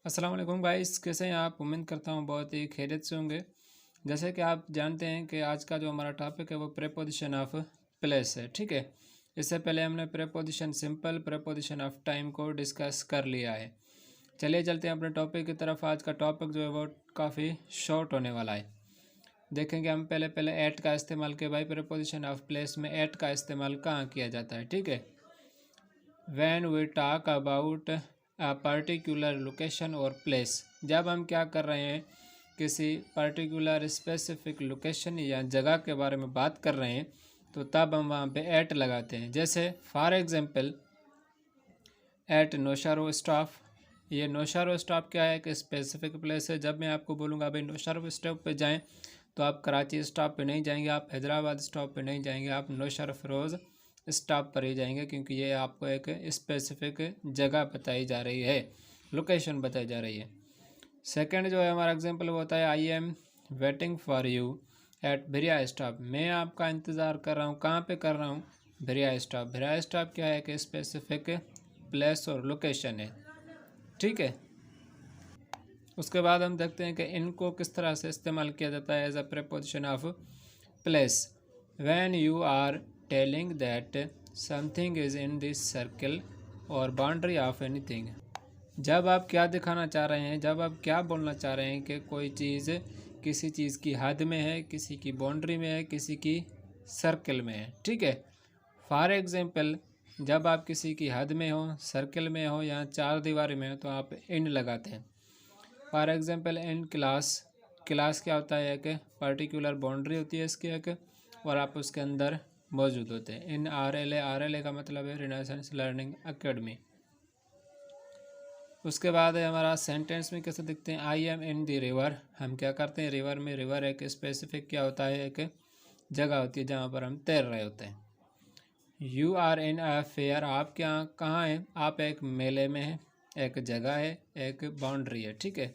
अस्सलाम वालेकुम गाइस, कैसे हैं आप? उम्मीद करता हूँ बहुत ही खैरियत से होंगे। जैसे कि आप जानते हैं कि आज का जो हमारा टॉपिक है वो प्रेपोजिशन ऑफ प्लेस है, ठीक है। इससे पहले हमने preposition simple, preposition of time को डिस्कस कर लिया है। चलिए चलते हैं अपने टॉपिक की तरफ। आज का टॉपिक जो है वो काफ़ी शॉर्ट होने वाला है। देखेंगे हम पहले पहले एट का इस्तेमाल के भाई प्रेपोजिशन ऑफ प्लेस में एट का इस्तेमाल कहाँ किया जाता है, ठीक है। When we talk about a particular location और प्लेस, जब हम क्या कर रहे हैं किसी पर्टिकुलर स्पेसिफिक लोकेशन या जगह के बारे में बात कर रहे हैं तो तब हम वहाँ पे एट लगाते हैं। जैसे फॉर एग्जांपल एट नौशारो स्टॉप। ये नौशारो स्टॉप क्या है कि स्पेसिफिक प्लेस है। जब मैं आपको बोलूँगा भाई नौशारो स्टॉप पे जाएं तो आप कराची स्टॉप पे नहीं जाएंगे, आप हैदराबाद स्टॉप पे नहीं जाएंगे, आप नौशारो फिरोज़ स्टॉप पर ही जाएंगे, क्योंकि ये आपको एक स्पेसिफिक जगह बताई जा रही है, लोकेशन बताई जा रही है। सेकंड जो है हमारा एग्जांपल वो होता है I am waiting for you at Bheriya stop. मैं आपका इंतज़ार कर रहा हूँ, कहाँ पे कर रहा हूँ? भेरिया स्टॉप। भेरिया स्टॉप क्या है कि स्पेसिफिक प्लेस और लोकेशन है, ठीक है। उसके बाद हम देखते हैं कि इनको किस तरह से इस्तेमाल किया जाता है as a preposition of place. When you are telling that something is in this circle और बाउंड्री ऑफ एनीथिंग। जब आप क्या दिखाना चाह रहे हैं, जब आप क्या बोलना चाह रहे हैं कि कोई चीज़ किसी चीज़ की हद में है, किसी की बाउंड्री में है, किसी की सर्कल में है, ठीक है। फॉर एग्जांपल जब आप किसी की हद में हो, सर्कल में हो या चार दीवारी में हो तो आप इन लगाते हैं। For example in class, class क्या होता है? एक पर्टिकुलर बाउंड्री होती है इसकी एक, और आप उसके अंदर मौजूद होते हैं। इन आर एल ए का मतलब है रिनेसेंस लर्निंग एकेडमी। उसके बाद है हमारा सेंटेंस में कैसे दिखते हैं, I am in the river. हम क्या करते हैं रिवर में? रिवर एक स्पेसिफिक क्या होता है, एक जगह होती है जहाँ पर हम तैर रहे होते हैं। You are in a fair, आप क्या कहाँ हैं? आप एक मेले में हैं, एक जगह है, एक बाउंड्री है, ठीक है।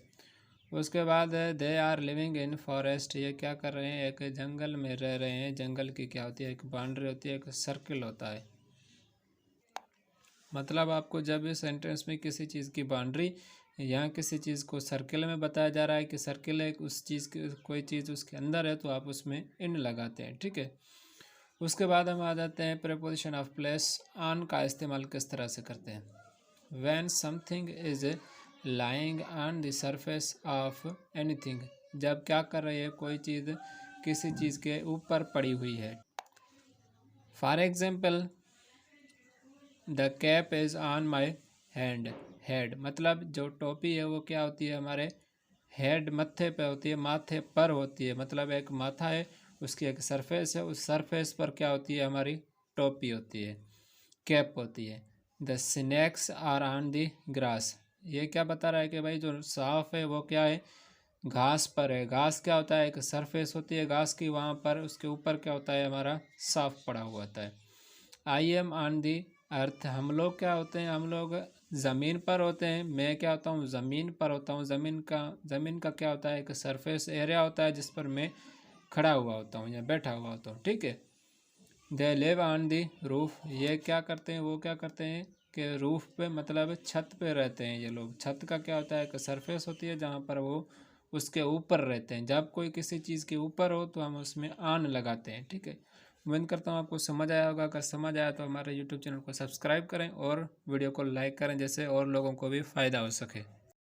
उसके बाद they are living in forest, ये क्या कर रहे हैं? एक जंगल में रह रहे हैं। जंगल की क्या होती है? एक बाउंड्री होती है, एक सर्कल होता है। मतलब आपको जब इस सेंटेंस में किसी चीज़ की बाउंड्री या किसी चीज़ को सर्कल में बताया जा रहा है कि सर्कल है, उस चीज़ की कोई चीज़ उसके अंदर है, तो आप उसमें इन लगाते हैं, ठीक है। उसके बाद हम आ जाते हैं प्रेपोजिशन ऑफ प्लेस। ऑन का इस्तेमाल किस तरह से करते हैं? When something is lying on the surface of anything, जब क्या कर रही है कोई चीज़ किसी चीज़ के ऊपर पड़ी हुई है। For example the cap is on my hand. Head मतलब जो टोपी है वो क्या होती है? हमारे हेड मत्थे पे होती है, माथे पर होती है। मतलब एक माथा है, उसकी एक सरफेस है, उस सरफेस पर क्या होती है? हमारी टोपी होती है, कैप होती है। The snacks are on the grass, ये क्या बता रहा है कि भाई जो साफ है वो क्या है? घास पर है। घास क्या होता है? एक सरफेस होती है घास की, वहाँ पर उसके ऊपर क्या होता है? हमारा साफ पड़ा हुआ होता है। आई एम ऑन दी अर्थ, हम लोग क्या होते हैं? हम लोग ज़मीन पर होते हैं। मैं क्या होता हूँ? ज़मीन पर होता हूँ। ज़मीन का क्या होता है? एक सरफेस एरिया होता है जिस पर मैं खड़ा हुआ होता हूँ या बैठा हुआ होता हूँ, ठीक है। They live on the roof, ये क्या करते हैं? वो क्या करते हैं कि रूफ पे मतलब छत पे रहते हैं ये लोग। छत का क्या होता है? एक सरफेस होती है जहाँ पर वो उसके ऊपर रहते हैं। जब कोई किसी चीज़ के ऊपर हो तो हम उसमें ऑन लगाते हैं, ठीक है। उम्मीद करता हूँ आपको समझ आया होगा। अगर समझ आया तो हमारे यूट्यूब चैनल को सब्सक्राइब करें और वीडियो को लाइक करें, जैसे और लोगों को भी फ़ायदा हो सके।